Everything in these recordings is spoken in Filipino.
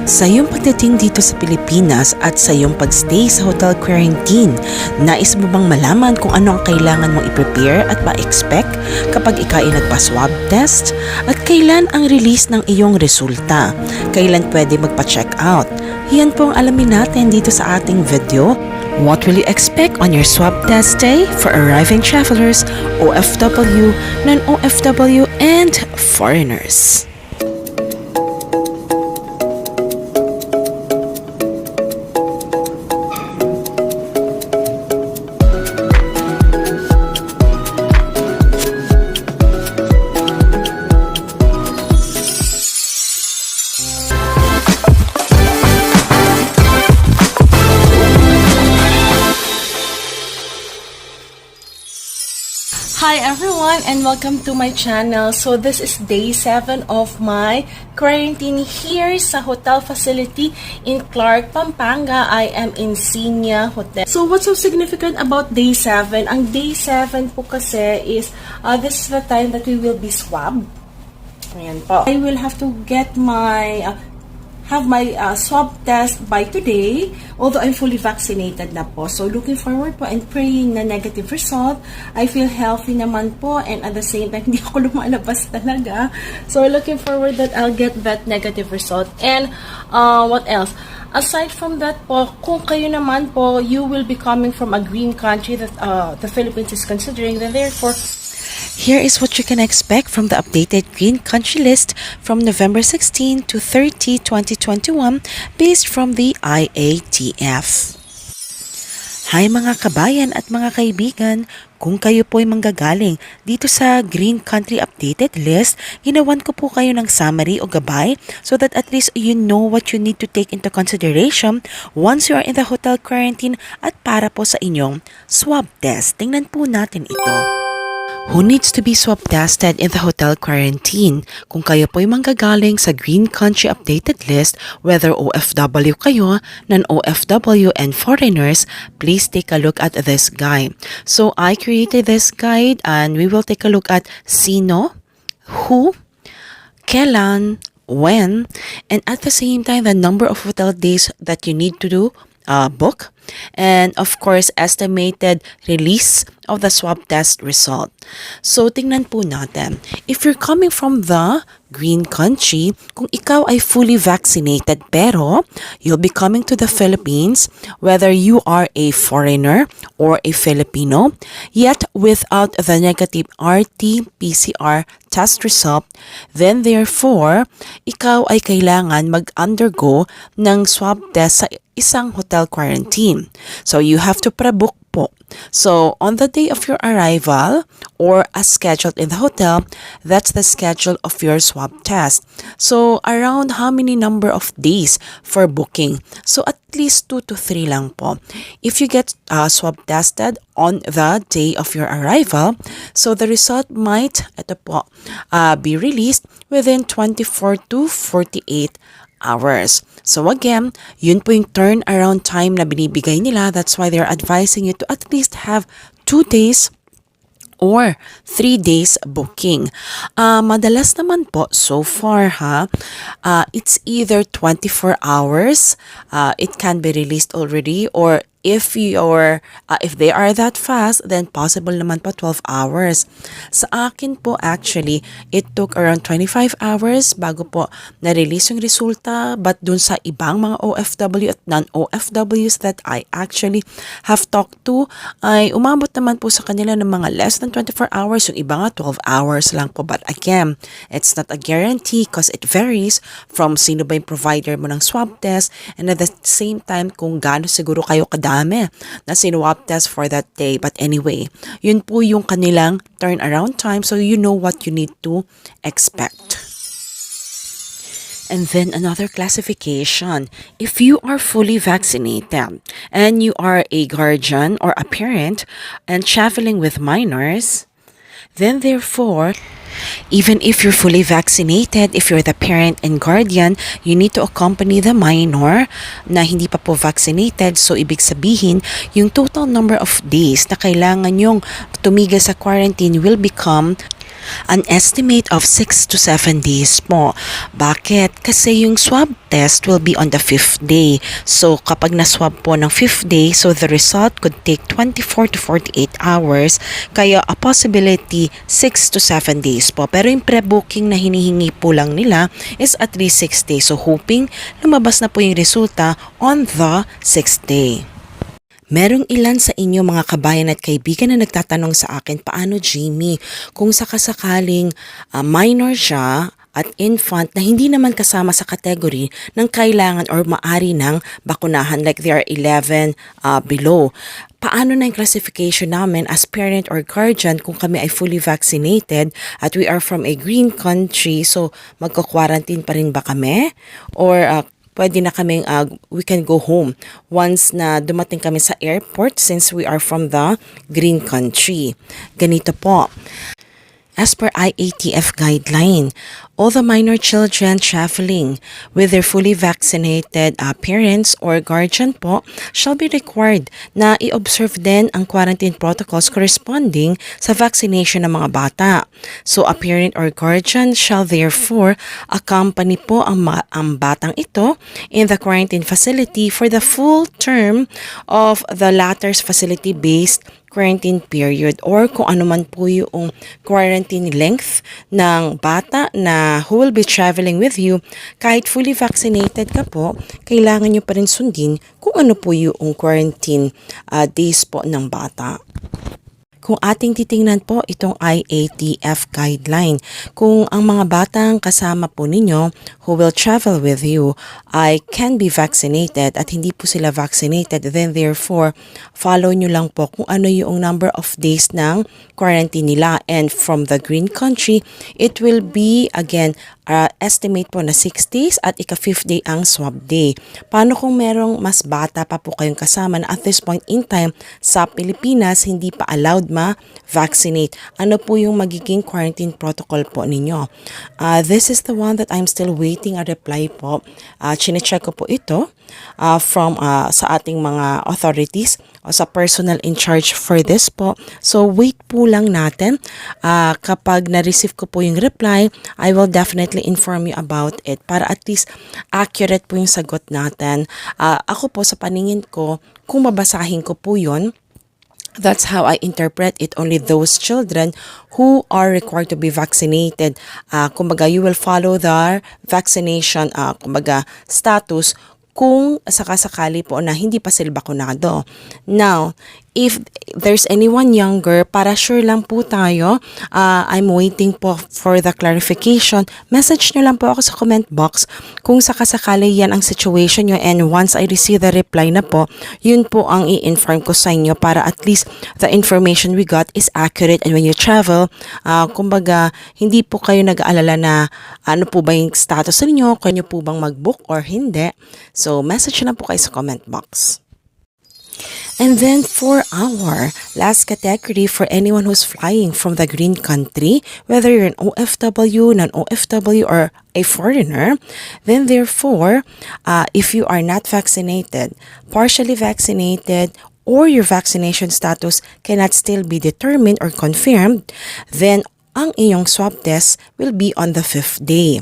Sa iyong pagdating dito sa Pilipinas at sa iyong pagstay sa hotel quarantine, nais mo bang malaman kung ano ang kailangan mong i-prepare at ma-expect kapag ikaw ay nagpa-swab test? At kailan ang release ng iyong resulta? Kailan pwede magpa-check out? Yan po ang alamin natin dito sa ating video. What will you expect on your swab test day for arriving travelers, OFW, non-OFW, and foreigners? Hi everyone and welcome to my channel. So this is day 7 of my quarantine here sa hotel facility in Clark, Pampanga. I am in Sinya Hotel. So what's so significant about day 7? Ang day 7 po kasi is this is the time that we will be swabbed. Ayan po. I will have to get my swab test by today, although I'm fully vaccinated na po. So, looking forward po and praying na negative result. I feel healthy naman po and at the same time, hindi ako lumalabas talaga. So, looking forward that I'll get that negative result. And, what else? Aside from that po, kung kayo naman po, you will be coming from a green country that the Philippines is considering, then therefore, here is what you can expect from the updated Green Country List from November 16 to 30, 2021 based from the IATF. Hi mga kabayan at mga kaibigan, kung kayo po ay manggagaling dito sa Green Country Updated List, ginawan ko po kayo ng summary o gabay so that at least you know what you need to take into consideration once you are in the hotel quarantine at para po sa inyong swab test. Tingnan po natin ito. Who needs to be swab tested in the hotel quarantine? Kung kayo po'y manggagaling sa Green Country Updated List, whether OFW kayo, non-OFW, and foreigners, please take a look at this guide. So I created this guide and we will take a look at sino, who, kailan, when, and at the same time the number of hotel days that you need to book, and of course estimated release of the swab test result. So tingnan po natin, if you're coming from the green country, kung ikaw ay fully vaccinated pero you'll be coming to the Philippines, whether you are a foreigner or a Filipino, yet without the negative RT-PCR test result, then therefore ikaw ay kailangan mag-undergo ng swab test sa isang hotel quarantine. So you have to pre-book po. So on the day of your arrival or as scheduled in the hotel, that's the schedule of your swab test. So around how many number of days for booking? So at least 2 to 3 lang po. If you get swab tested on the day of your arrival, so the result might be released within 24 to 48 hours. So again, yun po yung turnaround time na binibigay nila. That's why they're advising you to at least have 2 days or 3 days booking. Madalas naman po, so far it's either 24 hours, it can be released already, or if they are that fast, then possible naman po 12 hours. Sa akin po actually, it took around 25 hours bago po na-release yung resulta, but dun sa ibang mga OFW at non-OFWs that I actually have talked to, ay umabot naman po sa kanila ng mga less than 24 hours, yung iba nga 12 hours lang po. But again, it's not a guarantee because it varies from sino ba yung provider mo ng swab test, and at the same time kung gaano siguro kayo kadami na sinwab test for that day. But anyway, yun po yung kanilang turnaround time, so you know what you need to expect. And then another classification, if you are fully vaccinated and you are a guardian or a parent and traveling with minors, then therefore, even if you're fully vaccinated, if you're the parent and guardian, you need to accompany the minor na hindi pa po vaccinated. So, ibig sabihin, yung total number of days na kailangan yung tumigil sa quarantine will become An estimate of 6 to 7 days po. Bakit? Kasi yung swab test will be on the 5th day. So, kapag na-swab po ng 5th day, so the result could take 24 to 48 hours. Kaya a possibility 6 to 7 days po. Pero yung pre-booking na hinihingi po lang nila is at least 6 days. So, hoping lumabas na po yung resulta on the 6th day. Merong ilan sa inyo mga kabayan at kaibigan na nagtatanong sa akin, paano Jamey, kung sakasakaling minor siya at infant na hindi naman kasama sa category ng kailangan or maari ng bakunahan, like they are 11 below. Paano na yung classification namin as parent or guardian kung kami ay fully vaccinated at we are from a green country, so magko-quarantine pa rin ba kami? Or pwede na kaming, we can go home once na dumating kami sa airport since we are from the green country. Ganito po. As per IATF guideline, all the minor children traveling with their fully vaccinated parents or guardian po shall be required na i-observe din ang quarantine protocols corresponding sa vaccination ng mga bata. So, a parent or guardian shall therefore accompany po ang batang ito in the quarantine facility for the full term of the latter's facility-based quarantine period or kung ano man po yung quarantine length ng bata na who will be traveling with you. Kahit fully vaccinated ka po, kailangan nyo pa rin sundin kung ano po yung quarantine days po ng bata. Kung ating titingnan po itong IATF guideline, kung ang mga batang kasama po ninyo who will travel with you ay can be vaccinated at hindi po sila vaccinated, then therefore follow nyo lang po kung ano yung number of days ng quarantine nila. And from the green country, it will be again estimate po na 6 days at ika-5th day ang swab day. Paano kung merong mas bata pa po kayong kasama na at this point in time sa Pilipinas hindi pa allowed ma-vaccinate? Ano po yung magiging quarantine protocol po ninyo? This is the one that I'm still waiting a reply po. Chine-check ko po ito from sa ating mga authorities o sa personal in charge for this po. So wait po lang natin. Kapag na-receive ko po yung reply, I will definitely inform you about it para at least accurate po yung sagot natin. Ako po sa paningin ko, kung babasahin ko po yun, that's how I interpret it. Only those children who are required to be vaccinated. Kumbaga, you will follow their vaccination status kung sakasakali po na hindi pa sila bakunado. Now, if there's anyone younger, para sure lang po tayo, I'm waiting po for the clarification. Message nyo lang po ako sa comment box kung sakasakali yan ang situation nyo, and once I receive the reply na po, yun po ang i-inform ko sa inyo para at least the information we got is accurate. And when you travel, kumbaga, hindi po kayo nag-aalala na ano po ba yung status ninyo, kung nyo po bang mag-book or hindi. So, message na po kayo sa comment box. And then for our last category, for anyone who's flying from the green country, whether you're an OFW, non-OFW, or a foreigner, then therefore, if you are not vaccinated, partially vaccinated, or your vaccination status cannot still be determined or confirmed, then ang inyong swab test will be on the 5th day.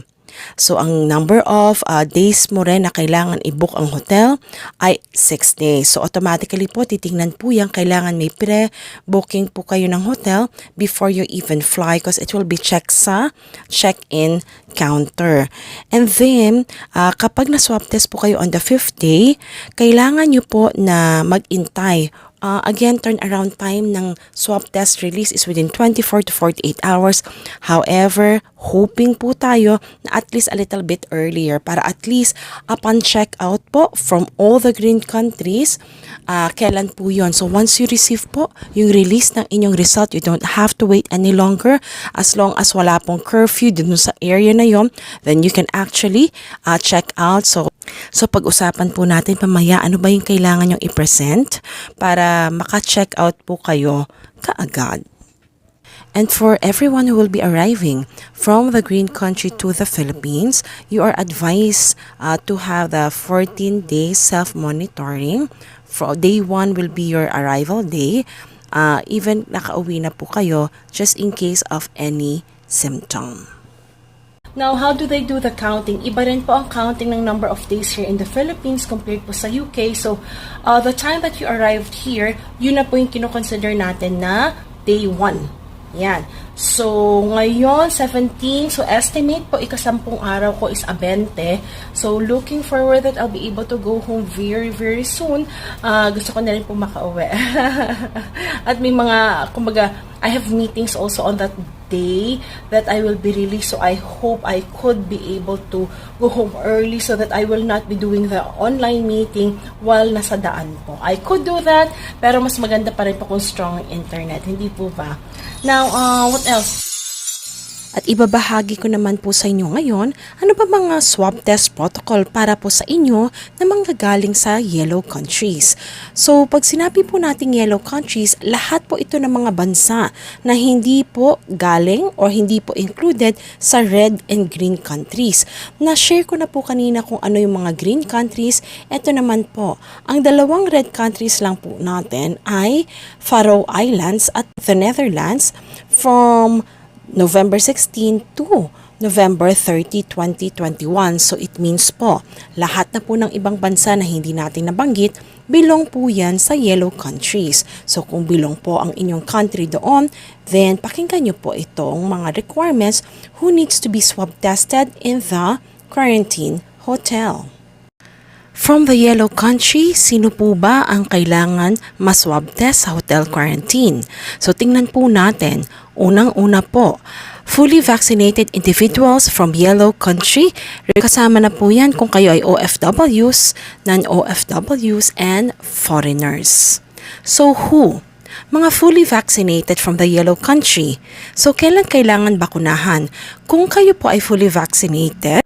So, ang number of days mo rin na kailangan i-book ang hotel ay 6 days. So, automatically po, titingnan po yan. Kailangan may pre-booking po kayo ng hotel before you even fly because it will be checked sa check-in counter. And then, kapag na-swab test po kayo on the 5th day, kailangan nyo po na mag-intay. Again, turnaround time ng swab test release is within 24 to 48 hours. However, hoping po tayo na at least a little bit earlier para at least upon check out po from all the green countries, kailan po yun. So once you receive po yung release ng inyong result, you don't have to wait any longer. As long as wala pong curfew dun sa area na yon, then you can actually check out. So pag-usapan po natin pamaya ano ba yung kailangan nyong i-present para maka-check out po kayo kaagad. And for everyone who will be arriving from the green country to the Philippines, you are advised to have the 14 days self-monitoring. For day 1 will be your arrival day. Even nakauwi na po kayo just in case of any symptom. Now, how do they do the counting? Iba rin po ang counting ng number of days here in the Philippines compared po sa UK. So, the time that you arrived here, yun na po yung kinoconsider natin na day 1. Yan. So, ngayon, 17. So, estimate po, ika-10 araw ko is 20. So, looking forward that I'll be able to go home very, very soon. Gusto ko na rin po makauwi. At may mga, kumbaga, I have meetings also on that day that I will be released. So, I hope I could be able to go home early so that I will not be doing the online meeting while nasa daan po. I could do that, pero mas maganda pa rin po kung strong internet. Hindi po ba? Now, what else? At ibabahagi ko naman po sa inyo ngayon, ano ba mga swab test protocol para po sa inyo na manggagaling sa yellow countries. So, pag sinabi po nating yellow countries, lahat po ito ng mga bansa na hindi po galing or hindi po included sa red and green countries. Na-share ko na po kanina kung ano yung mga green countries. Ito naman po, ang dalawang red countries lang po natin ay Faroe Islands at the Netherlands from November 16 to November 30, 2021. So it means po, lahat na po ng ibang bansa na hindi natin nabanggit, belong po yan sa yellow countries. So kung belong po ang inyong country doon, then pakinggan nyo po itong mga requirements who needs to be swab tested in the quarantine hotel. From the yellow country, sino po ba ang kailangan maswab test sa hotel quarantine? So tingnan po natin. Unang-una po, fully vaccinated individuals from yellow country. Kasama na po yan kung kayo ay OFWs, non-OFWs, and foreigners. So who? Mga fully vaccinated from the yellow country. So kailan kailangan bakunahan? Kung kayo po ay fully vaccinated,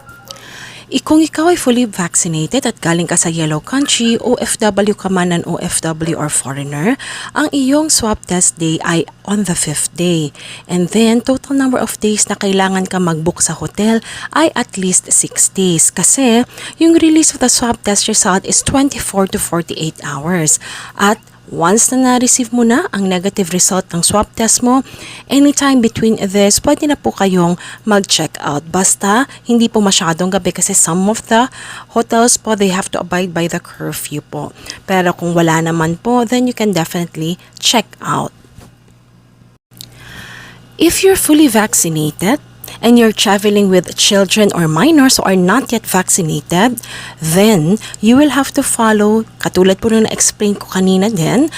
kung ikaw ay fully vaccinated at galing ka sa yellow country, OFW ka man ng OFW or foreigner, ang iyong swab test day ay on the 5th day. And then, total number of days na kailangan ka mag-book sa hotel ay at least 6 days. Kasi, yung release of the swab test result is 24 to 48 hours. At once na na-receive mo na ang negative result ng swab test mo, anytime between this, pwede na po kayong mag-check out. Basta, hindi po masyadong gabi kasi some of the hotels po, they have to abide by the curfew po. Pero kung wala naman po, then you can definitely check out. If you're fully vaccinated, and you're traveling with children or minors who are not yet vaccinated, then you will have to follow, katulad po nung na-explain ko kanina din,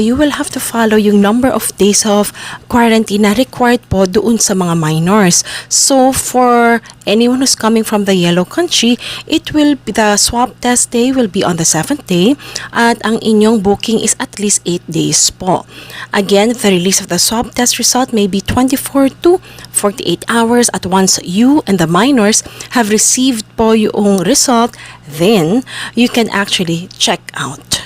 you will have to follow yung number of days of quarantine na required po doon sa mga minors. So for anyone who's coming from the yellow country, it will be, the swab test day will be on the 7th day at ang inyong booking is at least 8 days po. Again, the release of the swab test result may be 24 to 48 hours at once you and the minors have received po yung result, then you can actually check out.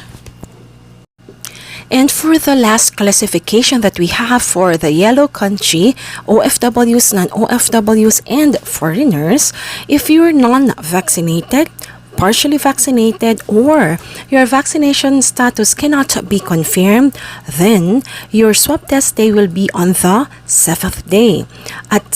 And for the last classification that we have for the yellow country, OFWs, non-OFWs, and foreigners, if you're non-vaccinated, partially vaccinated, or your vaccination status cannot be confirmed, then your swab test day will be on the 7th day. At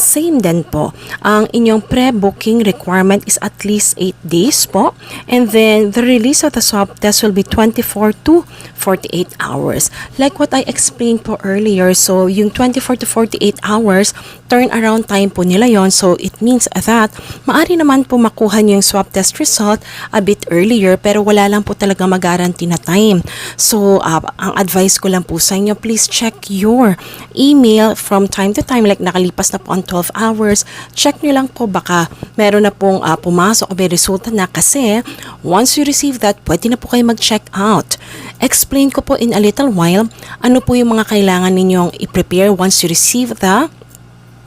same din po, ang inyong pre-booking requirement is at least 8 days po, and then the release of the swab test will be 24 to 48 hours. Like what I explained po earlier, so yung 24 to 48 hours, turnaround time po nila yon. So it means that maari naman po makuha niyo yung swab test result a bit earlier, pero wala lang po talaga mag-guarantee na time. So ang advice ko lang po sa inyo, please check your email from time to time, like nakalipas na po ang 12 hours, check nyo lang po baka meron na pong pumasok o may resulta na, kasi once you receive that, pwede na po kayo mag-check out. Explain ko po in a little while ano po yung mga kailangan ninyong i-prepare once you receive the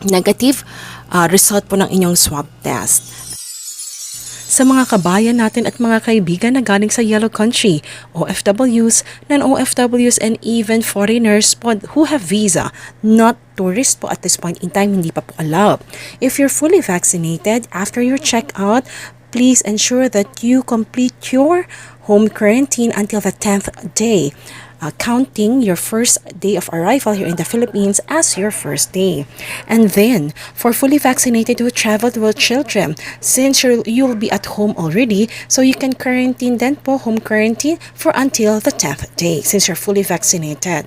negative result po ng inyong swab test. Sa mga kabayan natin at mga kaibigan na galing sa yellow country, OFWs, non-OFWs, and even foreigners po who have visa, not tourist po at this point in time, hindi pa po allowed. If you're fully vaccinated, after your check-out, please ensure that you complete your home quarantine until the 10th day. counting your first day of arrival here in the Philippines as your first day. And then, for fully vaccinated who traveled with children, since you'll be at home already, so you can quarantine then po, home quarantine for until the 10th day since you're fully vaccinated.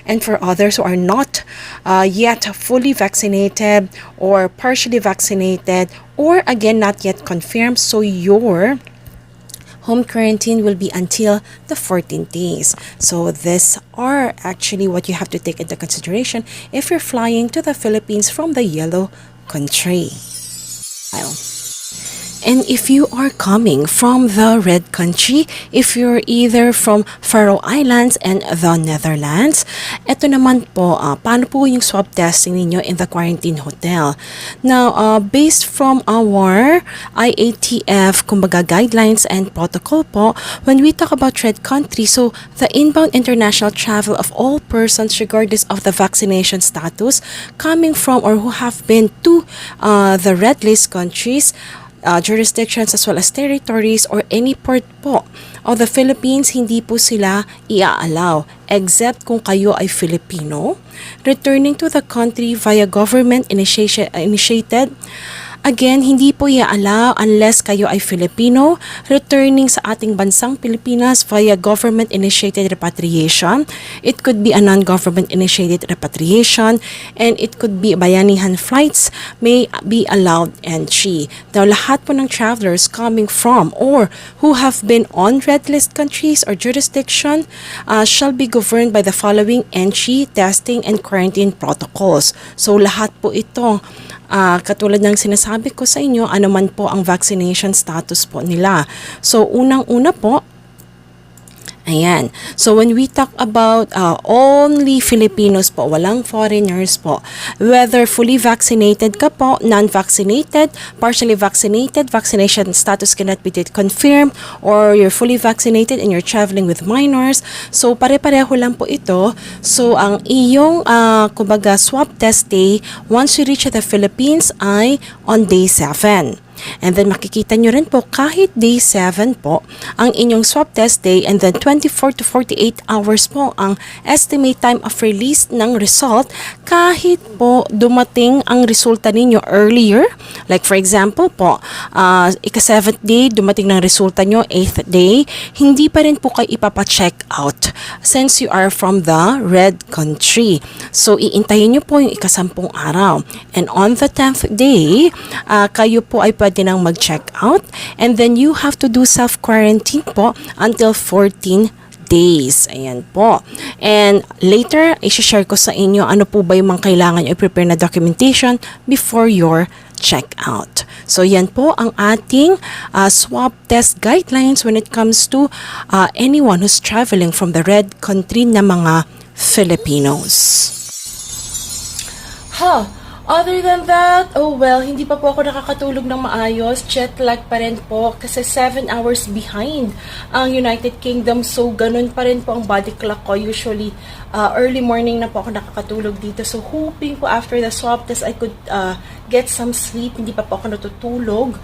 And for others who are not yet fully vaccinated or partially vaccinated or again not yet confirmed, so your home quarantine will be until the 14 days. So these are actually what you have to take into consideration if you're flying to the Philippines from the yellow country. And if you are coming from the red country, if you're either from Faroe Islands and the Netherlands, eto naman po, paano po yung swab testing ninyo in the quarantine hotel? Now, based from our IATF, kumbaga guidelines and protocol po, when we talk about red country, so the inbound international travel of all persons regardless of the vaccination status coming from or who have been to the red list countries, jurisdictions as well as territories or any part po of the Philippines, hindi po sila i-allow except kung kayo ay Filipino returning to the country via government initiated. Again, hindi po i-allow unless kayo ay Filipino returning sa ating bansang Pilipinas via government-initiated repatriation. It could be a non-government-initiated repatriation and it could be bayanihan flights may be allowed entry. Now, lahat po ng travelers coming from or who have been on red list countries or jurisdiction shall be governed by the following entry, testing, and quarantine protocols. So, lahat po ito katulad ng sinasabi ko sa inyo, ano man po ang vaccination status po nila. So, unang-una po, ayan. So, when we talk about only Filipinos po, walang foreigners po, whether fully vaccinated ka po, non-vaccinated, partially vaccinated, vaccination status cannot be confirmed, or you're fully vaccinated and you're traveling with minors. So, pare-pareho lang po ito. So, ang iyong, kumbaga, swab test day, once you reach the Philippines, ay on day 7. And then makikita nyo rin po kahit day 7 po ang inyong swab test day and then 24 to 48 hours po ang estimate time of release ng result kahit po dumating ang resulta ninyo earlier. Like for example po, ika-7th day dumating ng resulta nyo 8th day, hindi pa rin po kayo ipapa-check out since you are from the red country. So iintayin nyo po yung ika-10 araw. And on the 10th day, kayo po ay pwede nang mag-check out and then you have to do self-quarantine po until 14 days. Ayan po. And later, i-share ko sa inyo ano po ba yung mga kailangan nyo i-prepare na documentation before your check-out. So, yan po ang ating swab test guidelines when it comes to anyone who's traveling from the red country na mga Filipinos. Other than that, oh well, hindi pa po ako nakakatulog ng maayos. Jet lag pa rin po kasi 7 hours behind ang United Kingdom. So, ganun pa rin po ang body clock ko. Usually, early morning na po ako nakakatulog dito. So, hoping po after the swab test, I could get some sleep. Hindi pa po ako natutulog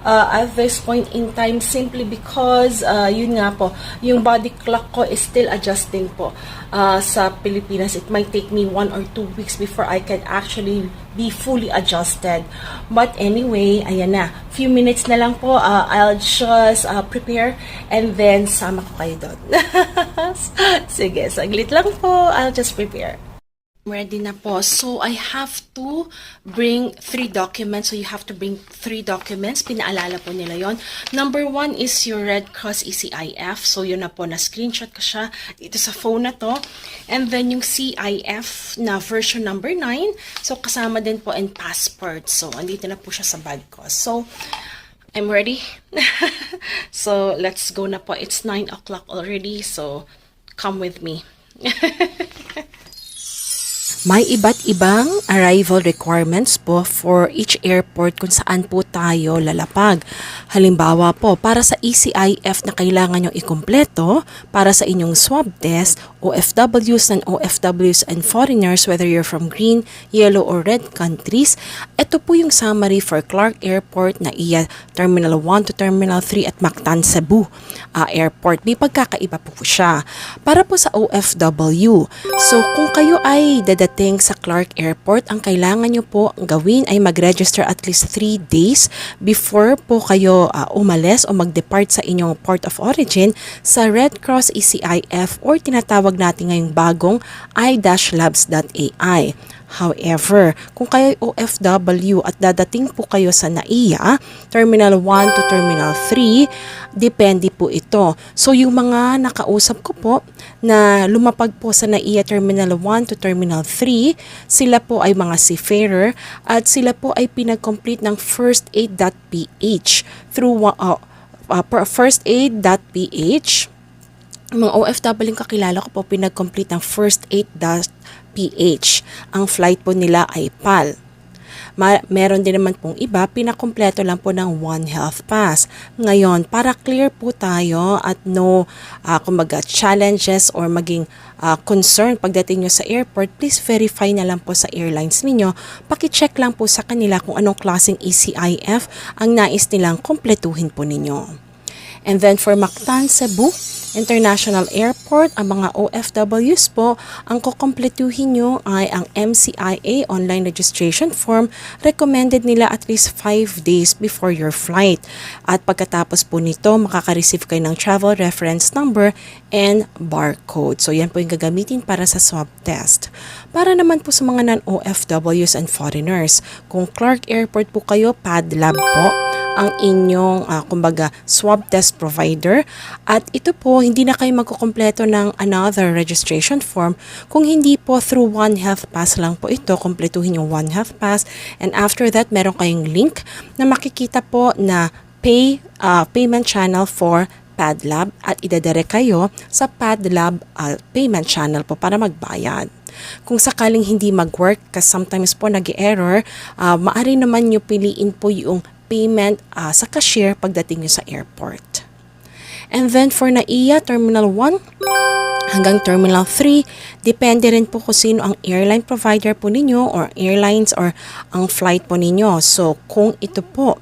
at this point in time simply because, yun nga po, yung body clock ko is still adjusting po sa Pilipinas. It might take me 1 or 2 weeks before I can actually be fully adjusted. But anyway, ayan na. Few minutes na lang po. I'll just prepare and then sama ko kayo doon. Sige, saglit lang po. I'll just prepare. Ready na po. So, I have to bring 3 documents. So, you have to bring 3 documents. Pinaalala po nila yon. Number 1 is your Red Cross ECIF. So, yun na po. Na-screenshot ko siya dito sa phone na to. And then, yung CIF na version number 9. So, kasama din po and passport. So, andito na po siya sa bag ko. So, I'm ready. So, let's go na po. It's 9 o'clock already. So, come with me. May iba't ibang arrival requirements po for each airport kung saan po tayo lalapag. Halimbawa po, para sa ECIF na kailangan nyo ikumpleto, para sa inyong swab test, OFWs and OFWs and foreigners, whether you're from green, yellow, or red countries, ito po yung summary for Clark Airport na iya Terminal 1 to Terminal 3 at Mactan, Cebu Airport. May pagkakaiba po siya. Para po sa OFW, so kung kayo ay dadating sa Clark Airport, ang kailangan nyo po gawin ay mag-register at least 3 days before po kayo umalis o mag-depart sa inyong port of origin sa Red Cross ECIF or tinatawag natin ngayong bagong i-labs.ai. However, kung kayo OFW at dadating po kayo sa NAIA, Terminal 1 to Terminal 3, depende po ito. So yung mga nakausap ko po na lumapag po sa NAIA Terminal 1 to Terminal 3, sila po ay mga seafarer at sila po ay pinag-complete ng firstaid.ph through firstaid.ph. Mga OFW yung kakilala ko po pinag-complete ng firstaid.ph. Ang flight po nila ay PAL. Meron din naman pong iba, pinakompleto lang po ng One Health Pass. Ngayon, para clear po tayo at no kumbaga challenges or maging concern pagdating nyo sa airport, please verify na lang po sa airlines ninyo. Paki-check lang po sa kanila kung anong klaseng ECIF ang nais nilang kumpletuhin po ninyo. And then for Mactan, Cebu International Airport, ang mga OFWs po, ang kukumpletuhin nyo ay ang MCIA online registration form. Recommended nila at least 5 days before your flight. At pagkatapos po nito, makaka-receive kayo ng travel reference number and barcode. So yan po yung gagamitin para sa swab test. Para naman po sa mga non-OFWs and foreigners, kung Clark Airport po kayo, PadLab po ang inyong kumbaga swab test provider, at ito po hindi na kayo magkukumpleto ng another registration form kung hindi po through One Health Pass lang po ito. Kumpletuhin yung One Health Pass and after that meron kayong link na makikita po na payment channel for PadLab at idadire kayo sa PadLab payment channel po para magbayad. Kung sakaling hindi mag-work, kasi sometimes po nag-error, maaari naman nyo piliin po yung payment sa cashier pagdating nyo sa airport. And then for NAIA Terminal 1 hanggang Terminal 3, depende rin po kung sino ang airline provider po ninyo or airlines or ang flight po ninyo. So kung ito po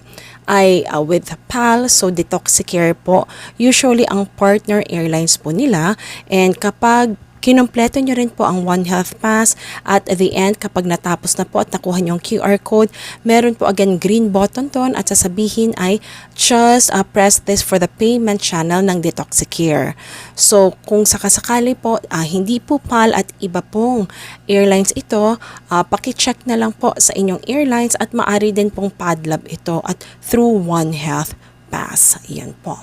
ay with PAL, so Detoxicare po, usually ang partner airlines po nila, and kapag kinumpleto nyo rin po ang One Health Pass at at the end, kapag natapos na po at nakuha nyo yung QR code, meron po again green button doon at sasabihin ay just press this for the payment channel ng Detoxicare. So kung sakasakali po hindi po PAL at iba pong airlines ito, paki-check na lang po sa inyong airlines at maari din pong PadLab ito at through One Health Pass. Yan po.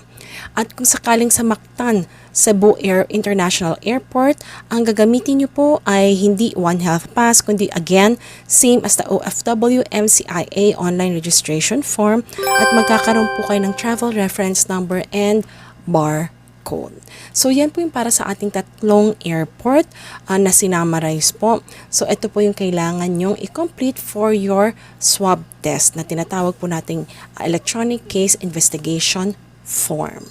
At kung sakaling sa Mactan, Cebu International Airport, ang gagamitin nyo po ay hindi One Health Pass, kundi again, same as the OFW MCIA online registration form at magkakaroon po kayo ng travel reference number and barcode. So yan po yung para sa ating tatlong airport na sinamarize po. So ito po yung kailangan nyong i-complete for your swab test na tinatawag po nating electronic case investigation form.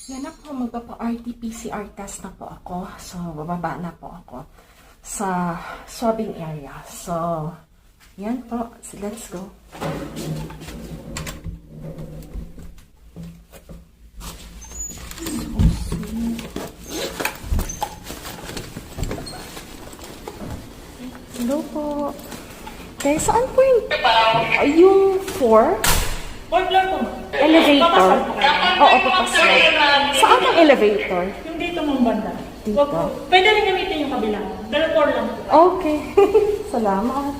Yan na po, magpapa-RT-PCR test na po ako. So, bababa na po ako sa swabbing area. So, yan po. So, let's go. Hello po. Okay, saan po yung 4? Fourth floor po. Elevator? Oo, papasok. Saan ang elevator? Yung dito mong banda. Dito? Pwede rin gamitin yung kabila. Pero floor lang po. Okay. Salamat.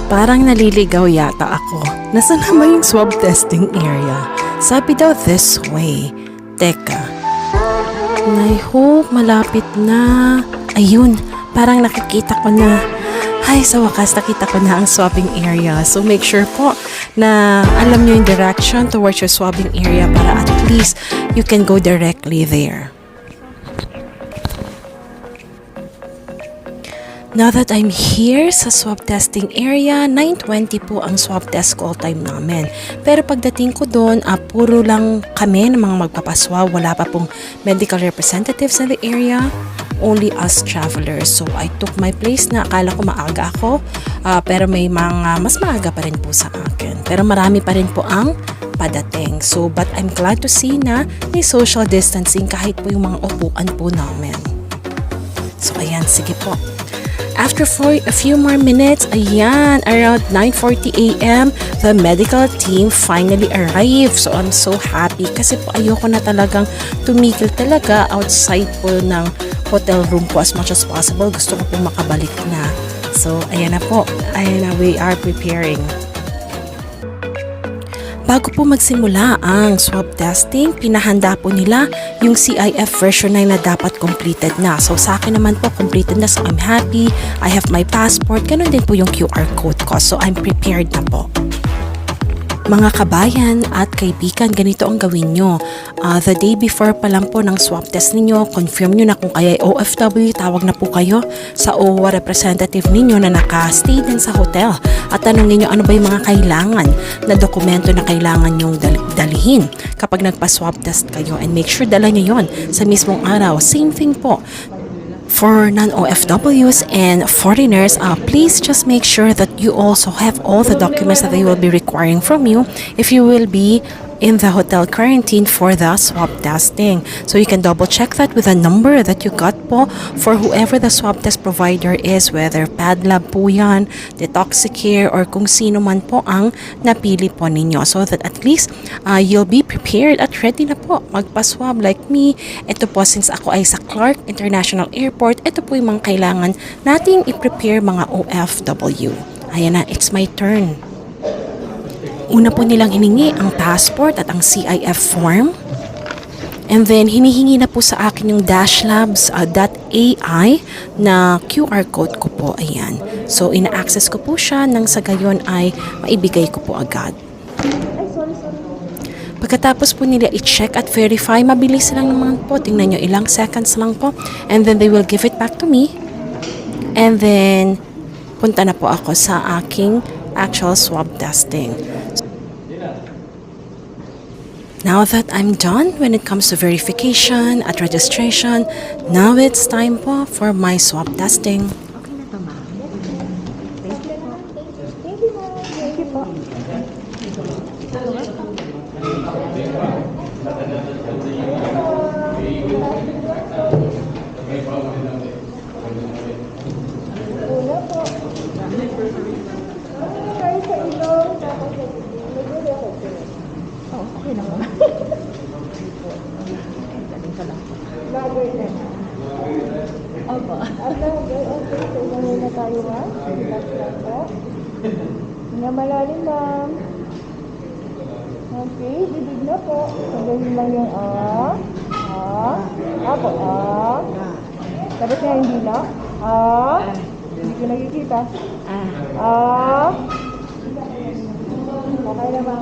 Parang naliligaw yata ako. Nasaan naman yung swab testing area? Sabi daw this way. Teka. I hope malapit na. Ayun, parang nakikita ko na. Ay, sa wakas nakita ko na ang swabbing area. So make sure po na alam nyo yung direction towards your swabbing area para at least you can go directly there. Now that I'm here sa swab testing area, 9:20 po ang swab test call time namin. Pero pagdating ko doon, puro lang kami ng mga magpapaswab. Wala pa pong medical representatives in the area. Only us travelers. So I took my place na akala ko maaga ako. Pero may mga mas maaga pa rin po sa akin. Pero marami pa rin po ang padating. So but I'm glad to see na may social distancing kahit po yung mga upuan po namin. So ayan, sige po. After a few more minutes, ayan, around 9:40 a.m., the medical team finally arrived. So I'm so happy kasi po ayoko na talagang tumigil talaga outside po ng hotel room po as much as possible. Gusto ko po makabalik na. So ayan na po, ayan na, we are preparing. Bago po magsimula ang swab testing, pinahanda po nila yung CIF version 9 na dapat completed na. So sa akin naman po, completed na. So I'm happy. I have my passport. Ganun din po yung QR code ko. So I'm prepared na po. Mga kabayan at kaibigan, ganito ang gawin nyo. The day before pa lang po ng swab test ninyo, confirm nyo na kung kaya OFW, tawag na po kayo sa OWA representative ninyo na naka-stay din sa hotel. At tanongin nyo ano ba yung mga kailangan na dokumento na kailangan nyong dalihin kapag nagpa-swab test kayo. And make sure dala nyo yon sa mismong araw. Same thing po. For non-OFWs and foreigners, please just make sure that you also have all the documents that they will be requiring from you if you will be in the hotel quarantine for the swab testing. So you can double check that with a number that you got po for whoever the swab test provider is, whether PadLab po yan, Detoxicare, or kung sino man po ang napili po ninyo. So that at least you'll be prepared at ready na po magpa-swab like me. Ito po, since ako ay sa Clark International Airport, ito po yung mga kailangan nating i-prepare mga OFW. Ayan na, it's my turn. Una po nilang hiningi ang passport at ang CIF form. And then, hinihingi na po sa akin yung dashlabs.ai na QR code ko po. Ayan. So, ina-access ko po siya nang sa gayon ay maibigay ko po agad. Pagkatapos po nila i-check at verify, mabilis lang naman po. Tingnan nyo, ilang seconds lang po. And then, they will give it back to me. And then, punta na po ako sa aking actual swab testing. Now that I'm done when it comes to verification at registration, now it's time po for my swab testing. Nga malalim lang. Okay, bibig na po. Sabihin lang yung po, Tapos nga hindi na. Hindi ko nakikita. Okay na ba?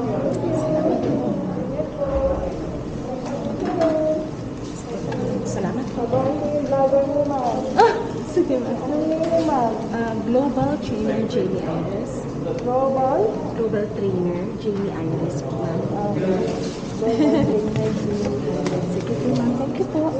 Salamat po. Sabihin ko yung vlogger mo, ma'am. Sige ma'am. Anong name mo, ma'am? Global Trainer Jamey Iris. Global? Global Trainer Jamey Iris po ma'am. Sige po ma'am. Thank you po.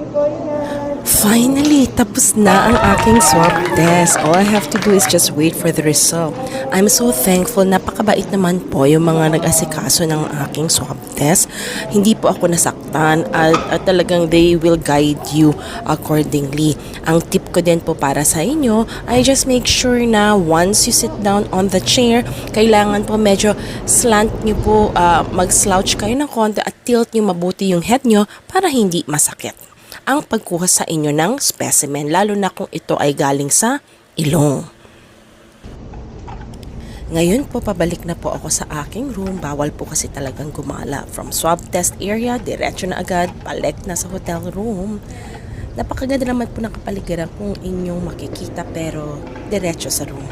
Finally, tapos na ang aking swab test. All I have to do is just wait for the result. I'm so thankful. Napakabait naman po yung mga nag-asikaso ng aking swab test. Hindi po ako nasaktan at talagang they will guide you accordingly. Ang tip ko din po para sa inyo ay just make sure na once you sit down on the chair, kailangan po medyo slant nyo po, mag-slouch kayo ng konti at tilt nyo mabuti yung head nyo para hindi masakit ang pagkuha sa inyo ng specimen, lalo na kung ito ay galing sa ilong. Ngayon po, pabalik na po ako sa aking room. Bawal po kasi talagang gumala. From swab test area, diretso na agad, balik na sa hotel room. Napakaganda naman po ng kapaligiran kung inyong makikita, pero diretso sa room.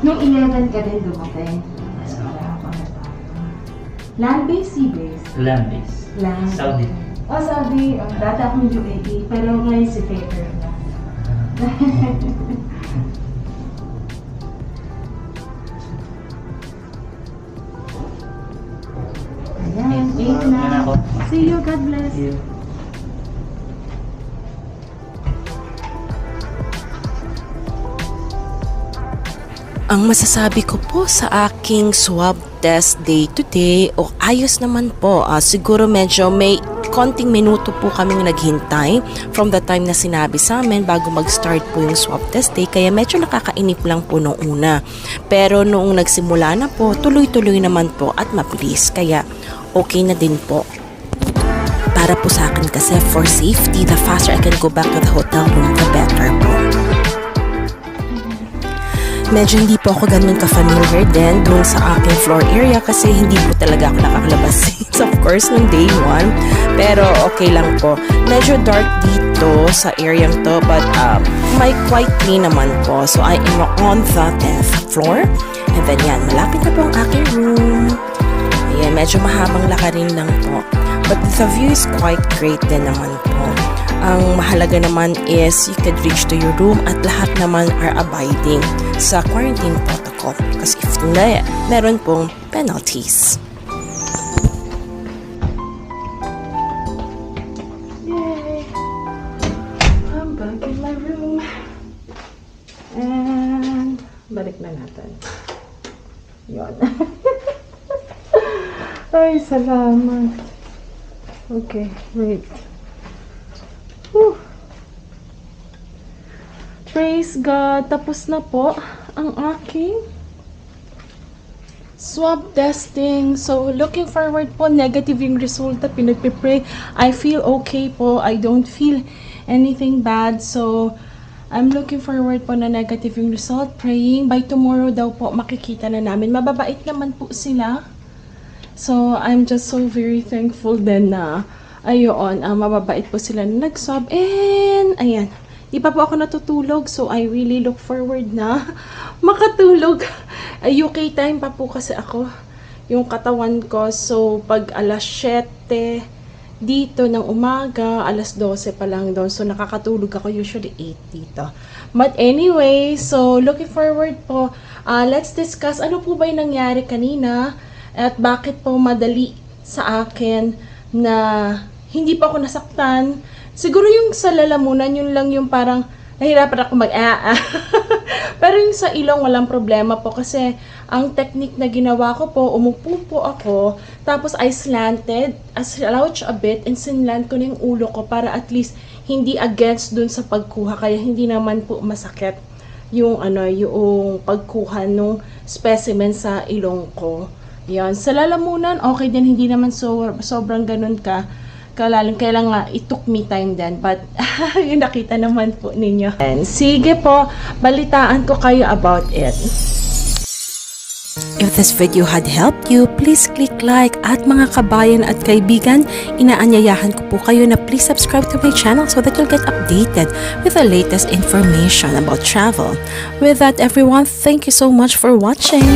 Nung 11 ka din dumating. Land-based, sea-based? Land-based. Land. Saudi. Oh, Saudi. Oh, dati akong UAE, pero ngayon si Faker na. Ayan, 8 na. Yan ako. See you, God bless. See you. Ang masasabi ko po sa aking swab test day to day, ayos naman po. Siguro medyo may konting minuto po kaming naghintay from the time na sinabi sa amin bago mag-start po yung swab test day. Kaya medyo nakakainip lang po noong una. Pero noong nagsimula na po, tuloy-tuloy naman po at mabilis. Kaya okay na din po. Para po sa akin kasi for safety, the faster I can go back to the hotel room, the better po. Medyo hindi po ako ganun ka-familiar din doon sa aking floor area kasi hindi po talaga ako nakakalabas since of course nung day 1. Pero okay lang po. Medyo dark dito sa area to but may quite clean naman po. So I am on the 10th floor. And then yan, malapit na po ang aking room. Ayan, medyo mahabang lakarin lang po. But the view is quite great din naman po. Ang mahalaga naman is you could reach to your room at lahat naman are abiding sa quarantine protocol. Kasi if hindi, meron pong penalties. Yay! I'm back in my room. And balik na natin. Yun. Ay, salamat. Okay, wait. Whew. Praise God. Tapos na po ang aking swab testing. So, looking forward po. Negative yung resulta. Pinagpipray. I feel okay po. I don't feel anything bad. So, I'm looking forward po na negative yung result. Praying. By tomorrow daw po, makikita na namin. Mababait naman po sila. So, I'm just so very thankful din na ayun, mababait po sila na nag-swab. And, ayan, di pa po ako natutulog. So, I really look forward na makatulog. UK time pa po kasi ako yung katawan ko. So, pag alas 7 dito ng umaga, alas 12 pa lang doon. So, nakakatulog ako usually 8 dito. But anyway, so, looking forward po. Let's discuss ano po ba yung nangyari kanina at bakit po madali sa akin na hindi pa ako nasaktan. Siguro yung sa lalamunan, yun lang yung parang nahirapan ako Pero yung sa ilong, walang problema po kasi ang technique na ginawa ko po, umupo po ako, tapos I slanted, slouch a bit, and sinlant ko na yung ulo ko para at least hindi against dun sa pagkuha, kaya hindi naman po masakit yung yung pagkuha nung specimen sa ilong ko. Yan. Sa lalamunan, okay din, hindi naman sobrang ganun kalalang. Kaya lang nga, it took me time then. But, yung nakita naman po ninyo. And, sige po, balitaan ko kayo about it. If this video had helped you, please click like at mga kabayan at kaibigan, inaanyayahan ko po kayo na please subscribe to my channel so that you'll get updated with the latest information about travel. With that everyone, thank you so much for watching.